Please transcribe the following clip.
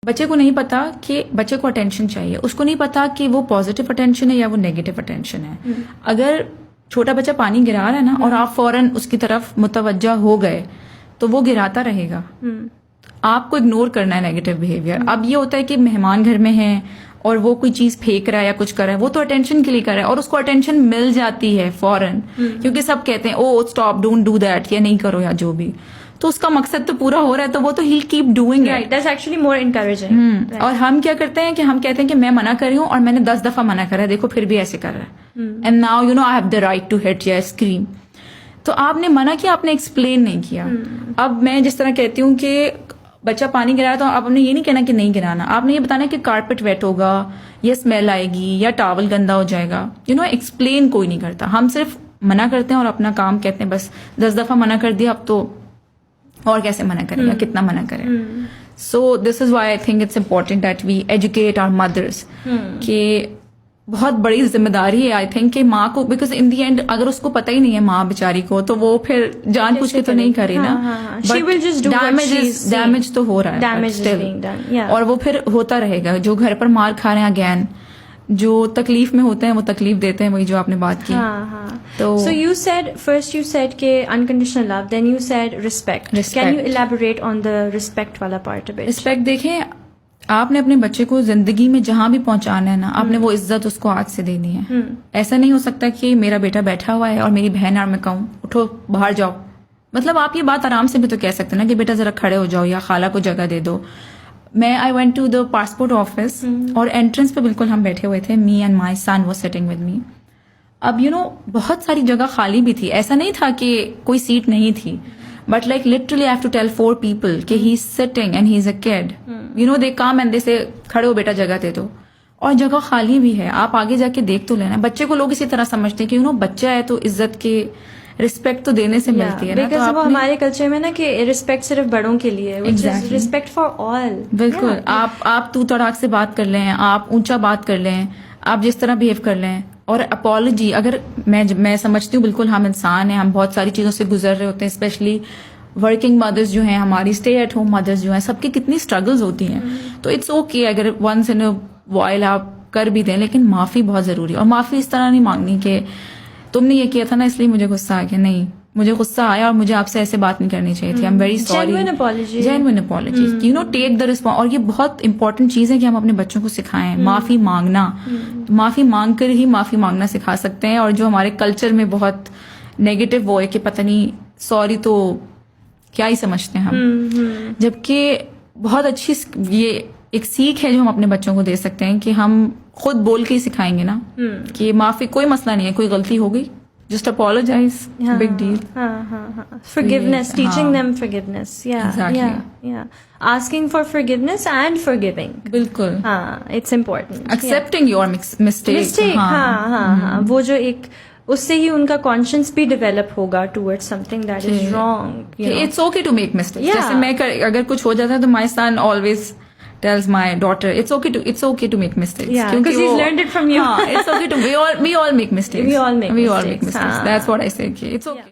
بچے کو نہیں پتا کہ بچے کو اٹینشن چاہیے، اس کو نہیں پتا کہ وہ پازیٹیو اٹینشن ہے یا وہ نیگیٹو اٹینشن ہے. اگر چھوٹا بچہ پانی گرا رہا ہے نا اور آپ فوراً اس کی طرف متوجہ ہو گئے تو وہ گراتا رہے گا. آپ کو اگنور کرنا ہے نیگیٹو بیہیویئر. اب یہ ہوتا ہے کہ مہمان گھر میں ہیں اور وہ کوئی چیز پھینک رہا ہے یا کچھ کر رہا ہے، وہ تو اٹینشن کے لیے کر رہا ہے اور اس کو اٹینشن مل جاتی ہے فوراً، کیونکہ سب کہتے ہیں او اسٹاپ ڈونٹ ڈو دیٹ، یا نہیں کرو یا جو بھی. تو اس کا مقصد تو پورا ہو رہا ہے تو وہ تو he'll keep doing it. That's actually more encouraging. اور ہم کیا کرتے ہیں کہ ہم کہتے ہیں کہ میں منع کر رہی ہوں اور میں نے 10 دفعہ منع کرا ہے، دیکھو پھر بھی ایسے کر رہا ہے، and now you know I have the right to hit یا اسکریم. تو آپ نے منع کیا، آپ نے ایکسپلین نہیں کیا. اب میں جس طرح کہتی ہوں کہ بچہ پانی گرا تو آپ نے یہ نہیں کہنا کہ نہیں گرانا، آپ نے یہ بتانا کہ کارپیٹ ویٹ ہوگا یا اسمیل آئے گی یا ٹاول گندا ہو جائے گا. یو نو ایکسپلین کوئی نہیں کرتا، ہم صرف منع کرتے ہیں اور اپنا کام کہتے ہیں بس 10 دفعہ منع کر دیا، اب تو اور کیسے منع کریں یا کتنا منع کریں. So this is why I think it's important that we educate our mothers کہ بہت بڑی ذمہ داری ہے آئی تھنک کہ ماں کو، بیکاز ان دی اینڈ اگر اس کو پتہ ہی نہیں ہے ماں بیچاری کو تو وہ پھر جان بوجھ کے تو نہیں کرے نا، ڈیمیج تو ہو رہا ہے اور وہ پھر ہوتا رہے گا. جو گھر پر مار کھا رہے ہیں اگین، جو تکلیف میں ہوتے ہیں وہ تکلیف دیتے ہیں، وہی جو آپ نے بات کی. So you said first you said کہ unconditional love, then you said respect. Can you elaborate on the respect والا part a bit? Respect دیکھیں، آپ نے اپنے بچے کو زندگی میں جہاں بھی پہنچانا ہے نا، آپ نے وہ عزت اس کو آج سے دینی ہے. ایسا نہیں ہو سکتا کہ میرا بیٹا بیٹھا ہوا ہے اور میری بہن اور میں کہوں اٹھو باہر جاؤ. مطلب آپ یہ بات آرام سے بھی تو کہہ سکتے نا کہ بیٹا ذرا کھڑے ہو جاؤ یا خالہ کو جگہ دے دو. میں I went to the passport office اور انٹرنس پہ بالکل ہم بیٹھے ہوئے تھے، me and my son was sitting with me. اب یو نو بہت ساری جگہ خالی بھی تھی، ایسا نہیں تھا کہ کوئی سیٹ نہیں تھی، but like literally I have to tell 4 people کہ he is sitting and he is a kid. You know they come and they say کھڑے ہو بیٹا جگہ دے دو، اور جگہ خالی بھی ہے، آپ آگے جا کے دیکھ تو لینا. بچے کو لوگ اسی طرح سمجھتے ہیں کہ یو نو بچہ ہے تو عزت کے رسپیکٹ تو دینے سے ملتی ہے نا. بیکاز وہ ہمارے کلچر میں نا کہ رسپیکٹ صرف بڑوں کے لیے، رسپیکٹ فار آل. بالکل. آپ تو تڑاک سے بات کر لیں، آپ اونچا بات کر لیں، آپ جس طرح بہیو کر لیں. اور اپالوجی، اگر میں سمجھتی ہوں بالکل ہم انسان ہیں، ہم بہت ساری چیزوں سے گزر رہے ہوتے ہیں، اسپیشلی ورکنگ مدرس جو ہیں، ہماری اسٹے ایٹ ہوم مدرس جو ہیں، سب کی کتنی اسٹرگلز ہوتی ہیں. تو اٹس اوکے اگر ونس ان اے وائل آپ کر بھی دیں، لیکن معافی بہت ضروری ہے. اور معافی اس طرح نہیں مانگنی کہ تم نے یہ کیا تھا نا اس لیے مجھے غصہ آ گیا. نہیں، مجھے غصہ آیا اور مجھے آپ سے ایسے بات نہیں کرنی چاہیے تھی، I am very sorry. Genuine apology, you know take the response. اور یہ بہت امپورٹنٹ چیز ہے کہ ہم اپنے بچوں کو سکھائیں معافی مانگنا. معافی مانگ کر ہی معافی مانگنا سکھا سکتے ہیں. اور جو ہمارے کلچر میں بہت نیگیٹو وہ ہے کہ پتہ نہیں سوری تو کیا ہی سمجھتے ہیں ہم، جبکہ بہت اچھی یہ ایک سیکھ ہے جو ہم اپنے بچوں کو دے سکتے ہیں کہ ہم خود بول کے ہی سکھائیں گے نا کہ معافی کوئی مسئلہ نہیں ہے، کوئی غلطی ہو گئی just apologize, big deal. Forgiveness, teaching them forgiveness. Yeah. Asking for forgiveness and forgiving. بالکل. It's important. Accepting your mistake. وہ جو ایک اس سے ہی ان کا کانشنس بھی ڈیولپ ہوگا towards something that is wrong. It's okay to make mistakes. جیسے میں اگر کچھ ہو جاتا ہے تو my son always tells my daughter it's okay to make mistakes. Yeah, because he's learned it from you. It's okay to we all make mistakes. We all make mistakes. That's what I say. It's okay.